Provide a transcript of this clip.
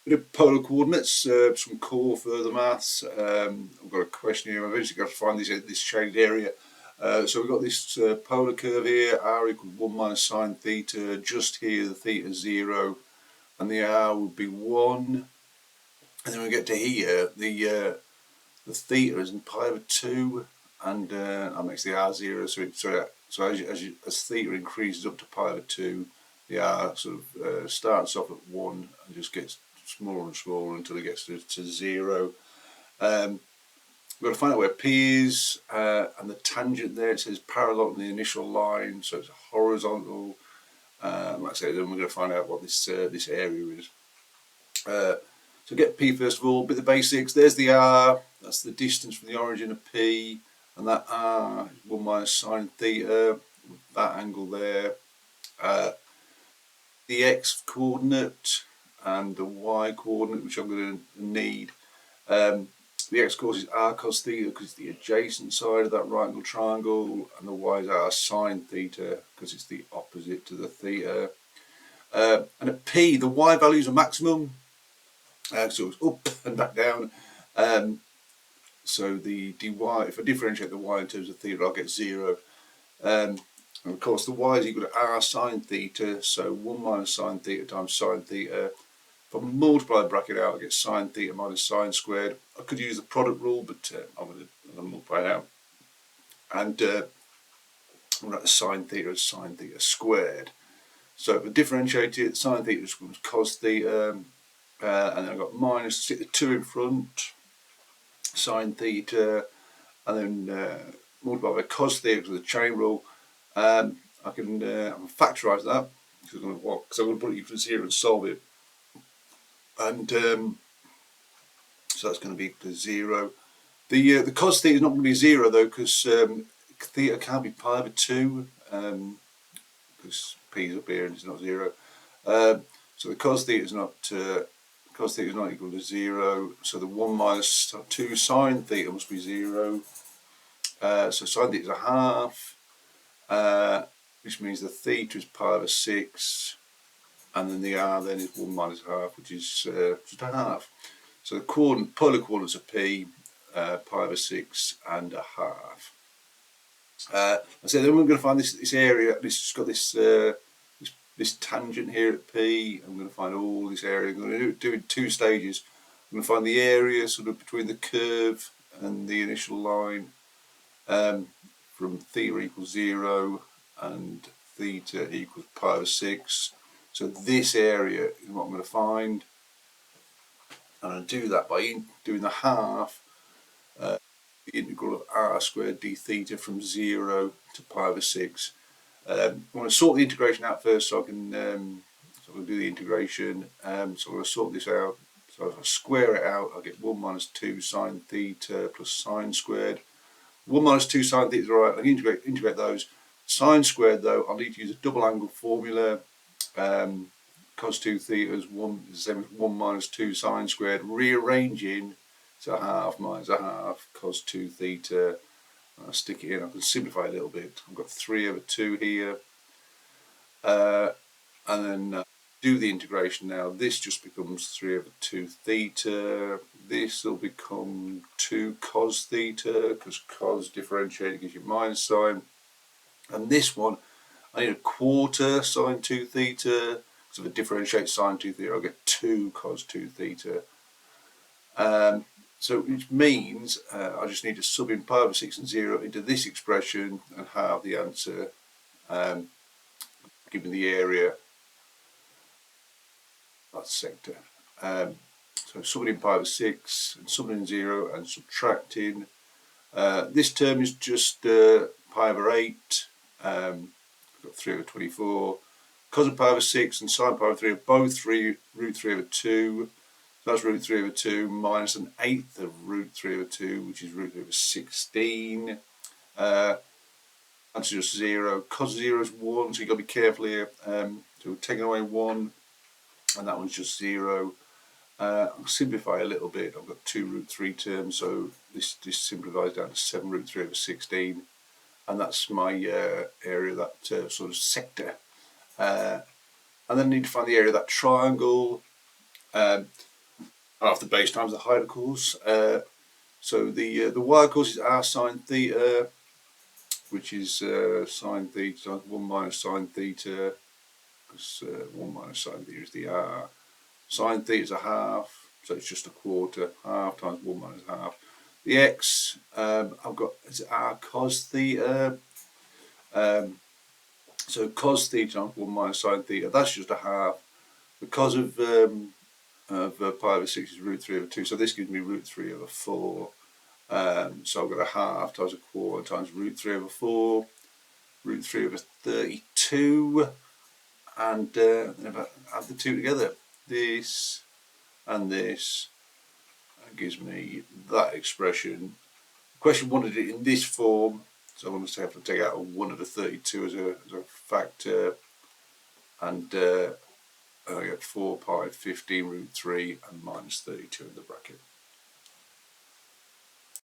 bit of polar coordinates, some core further maths. I've got a question here. I've eventually got to find this shaded area. So we've got this polar curve here, r equals 1 minus sine theta. Just here, the theta is 0, and the r would be 1. And then we get to here, the theta is in pi over 2, and that makes the r 0. So as theta increases up to pi over 2, the r sort of starts off at 1 and just gets smaller and smaller until it gets to 0. We've got to find out where P is, and the tangent there, it says parallel to the initial line, so it's horizontal. Like I say, then we're going to find out what this area is. So get P first of all, bit of the basics. There's the R, that's the distance from the origin of P, and that R is 1 minus sine theta, that angle there. The X coordinate and the Y coordinate, which I'm going to need. The X course is r cos theta because it's the adjacent side of that right angle triangle, and the Y is r sine theta because it's the opposite to the theta. And at P, the Y values are maximum, so it's up and back down. So the dy, if I differentiate the Y in terms of theta, I'll get 0. And of course, the Y is equal to r sine theta, so 1 minus sine theta times sine theta. If I multiply the bracket out, I get sine theta minus sine squared. I could use the product rule, but I'm going to multiply it out. And I'm going to sine theta as sine theta squared. So if I differentiate it, sine theta becomes cos theta, and then I've got minus, stick the 2 in front, sine theta, and then multiply by cos theta because of the chain rule. I can factorise that because I'm going to put it equal to 0 and solve it. And so that's going to be equal to 0. The cos theta is not going to be 0 though, because theta can't be pi over 2, because p is up here and it's not 0. So the cos theta is not equal to 0. So the 1 minus 2 sine theta must be 0. So sine theta is a half, which means the theta is pi over 6. And then the r then is 1 minus half, which is just a half. So the polar coordinates are P, pi over 6 and a half. I said then we're going to find this area. This has got this tangent here at P. I'm going to find all this area. I'm going to do it in 2 stages. I'm going to find the area sort of between the curve and the initial line, from theta equals 0 and theta equals pi over 6. So this area is what I'm going to find, and I do that by doing the half, the integral of r squared d theta from 0 to pi over 6. I want to sort the integration out first so I can do the integration. So I'm going to sort this out. So if I square it out, I get 1 minus 2 sine theta plus sine squared. 1 minus 2 sine theta is alright, I can integrate those. Sine squared though, I'll need to use a double angle formula. Cos 2 theta is the same as 1 minus 2 sine squared, rearranging to a half minus a half cos 2 theta. I'll stick it in, I can simplify a little bit. I've got 3 over 2 here, and then do the integration now. This just becomes 3 over 2 theta. This will become 2 cos theta, because cos differentiating gives you minus sine. And this one, I need a quarter sine 2 theta. So if I differentiate sine 2 theta, I'll get 2 cos 2 theta. So which means I just need to sub in pi over 6 and 0 into this expression and have the answer given the area, that sector. So subbing in pi over 6 and subbing in 0 and subtracting. This term is just pi over 8. I've got 3 over 24. Cos of pi over 6 and sine pi over 3 are both root 3 over 2. That's root 3 over 2 minus an eighth of root 3 over 2, which is root 3 over 16. That's just 0. Cos 0 is 1, so you've got to be careful here. So we're taking away 1, and that one's just 0. I'll simplify a little bit. I've got 2 root 3 terms, so this simplifies down to 7 root 3 over 16. And that's my area, that sort of sector. And then I need to find the area of that triangle. half the base times the height, of course. So the y, of course, is r sine theta, which is sine theta times 1 minus sine theta, because 1 minus sine theta is the r. Sine theta is a half, so it's just a quarter. Half times 1 minus half. The x, I've got, is it r cos theta? So cos theta times 1 minus sine theta, that's just a half. The cos of pi over 6 is root 3 over 2, so this gives me root 3 over 4. So I've got a half times a quarter times root 3 over 4, root 3 over 32, and then if I add the two together, this and this, that gives me that expression. The question wanted it in this form, so I'm going to have to take out 1 over 32 as a factor, and I get 4 pi 15 root 3 and minus 32 in the bracket.